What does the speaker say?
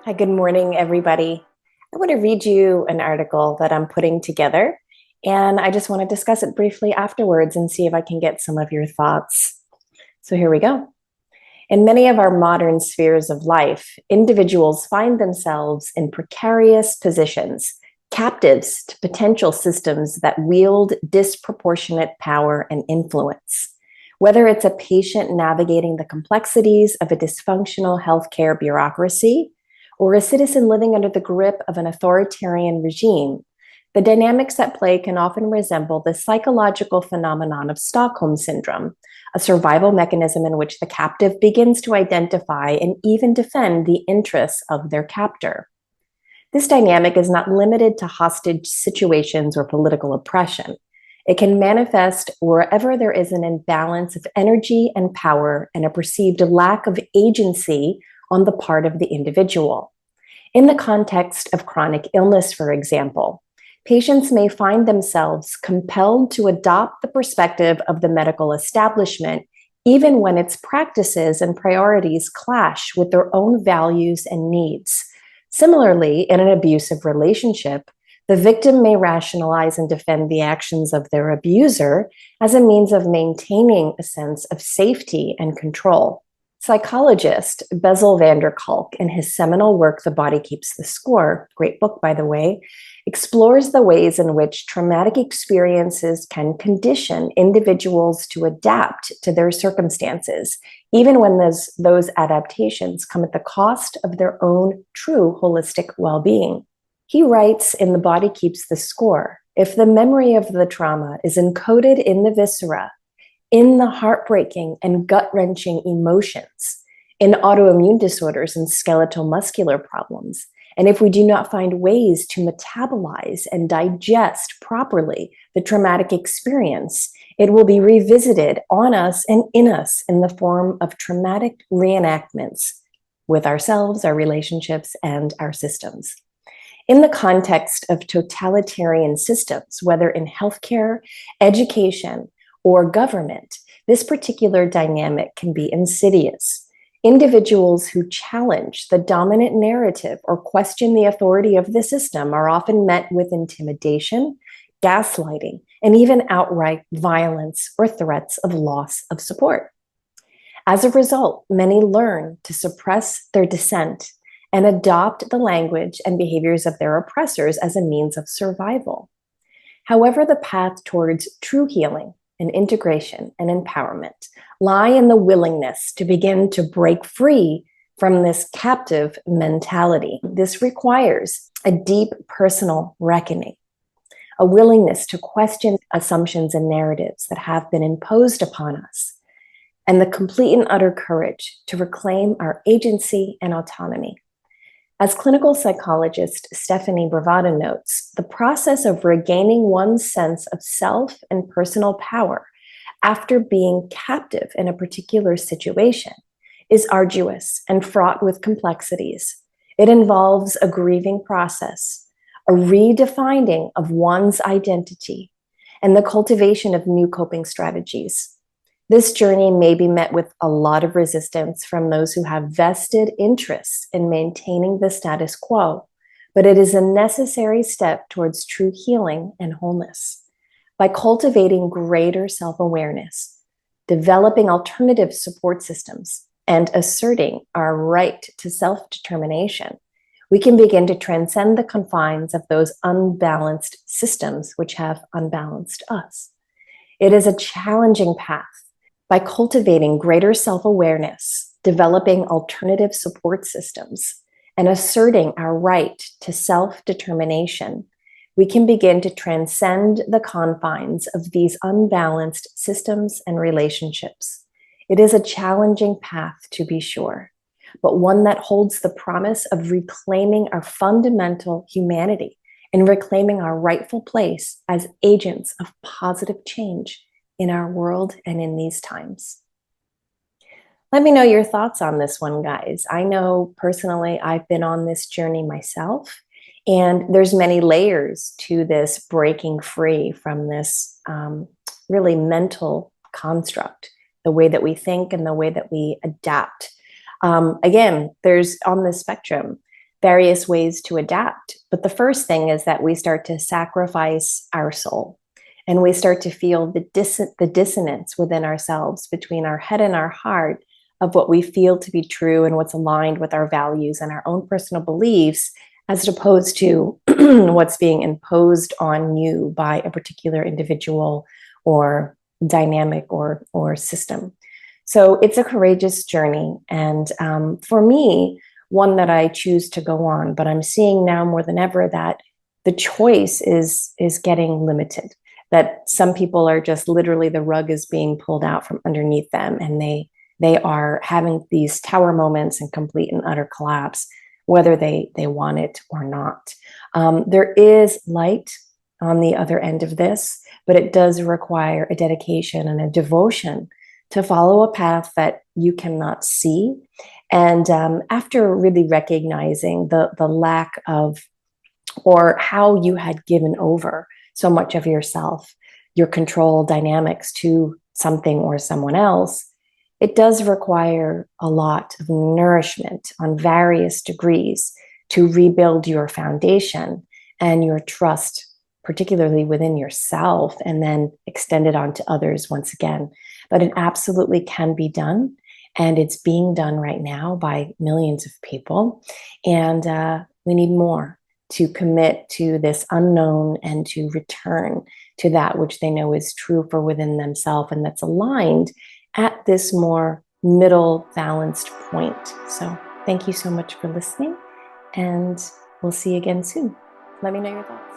Hi, good morning, everybody. I want to read you an article that I'm putting together, and I just want to discuss it briefly afterwards and see if I can get some of your thoughts. So here we go. In many of our modern spheres of life, individuals find themselves in precarious positions, captives to potential systems that wield disproportionate power and influence. Whether it's a patient navigating the complexities of a dysfunctional healthcare bureaucracy, or a citizen living under the grip of an authoritarian regime, the dynamics at play can often resemble the psychological phenomenon of Stockholm Syndrome, a survival mechanism in which the captive begins to identify and even defend the interests of their captor. This dynamic is not limited to hostage situations or political oppression. It can manifest wherever there is an imbalance of energy and power and a perceived lack of agency on the part of the individual. In the context of chronic illness, for example, patients may find themselves compelled to adopt the perspective of the medical establishment, even when its practices and priorities clash with their own values and needs. Similarly, in an abusive relationship, the victim may rationalize and defend the actions of their abuser as a means of maintaining a sense of safety and control. Psychologist Bessel van der Kolk, in his seminal work, The Body Keeps the Score, great book, by the way, explores the ways in which traumatic experiences can condition individuals to adapt to their circumstances, even when those adaptations come at the cost of their own true holistic well-being. He writes in The Body Keeps the Score, if the memory of the trauma is encoded in the viscera, in the heartbreaking and gut-wrenching emotions, in autoimmune disorders and skeletal muscular problems, and if we do not find ways to metabolize and digest properly the traumatic experience, it will be revisited on us and in us in the form of traumatic reenactments with ourselves, our relationships, and our systems. In the context of totalitarian systems, whether in healthcare, education, or government, this particular dynamic can be insidious. Individuals who challenge the dominant narrative or question the authority of the system are often met with intimidation, gaslighting, and even outright violence or threats of loss of support. As a result, many learn to suppress their dissent and adopt the language and behaviors of their oppressors as a means of survival. However, the path towards true healing and integration and empowerment lie in the willingness to begin to break free from this captive mentality. This requires a deep personal reckoning, a willingness to question assumptions and narratives that have been imposed upon us, and the complete and utter courage to reclaim our agency and autonomy. As clinical psychologist Stephanie Bravata notes, the process of regaining one's sense of self and personal power after being captive in a particular situation is arduous and fraught with complexities. It involves a grieving process, a redefining of one's identity, and the cultivation of new coping strategies. This journey may be met with a lot of resistance from those who have vested interests in maintaining the status quo, but it is a necessary step towards true healing and wholeness. By cultivating greater self-awareness, developing alternative support systems, and asserting our right to self-determination, we can begin to transcend the confines of those unbalanced systems which have unbalanced us. It is a challenging path. By cultivating greater self-awareness, developing alternative support systems, and asserting our right to self-determination, we can begin to transcend the confines of these unbalanced systems and relationships. It is a challenging path, to be sure, but one that holds the promise of reclaiming our fundamental humanity and reclaiming our rightful place as agents of positive change in our world and in these times. Let me know your thoughts on this one, guys. I know personally I've been on this journey myself, and there's many layers to this breaking free from this really mental construct, the way that we think and the way that we adapt. Again, there's on the spectrum, various ways to adapt. But the first thing is that we start to sacrifice our soul, and we start to feel the dissonance within ourselves between our head and our heart of what we feel to be true and what's aligned with our values and our own personal beliefs, as opposed to what's being imposed on you by a particular individual or dynamic or system. So it's a courageous journey. And for me, one that I choose to go on, but I'm seeing now more than ever that the choice is getting limited, that some people are just literally, the rug is being pulled out from underneath them, and they are having these tower moments and complete and utter collapse, whether they want it or not. There is light on the other end of this, but it does require a dedication and a devotion to follow a path that you cannot see. And after really recognizing the lack of, or how you had given over so much of yourself, your control dynamics to something or someone else, it does require a lot of nourishment on various degrees to rebuild your foundation and your trust, particularly within yourself, and then extend it on to others once again. But it absolutely can be done, and it's being done right now by millions of people. And we need more to commit to this unknown and to return to that which they know is true for within themselves, and that's aligned at this more middle balanced point. So thank you so much for listening, and we'll see you again soon. Let me know your thoughts.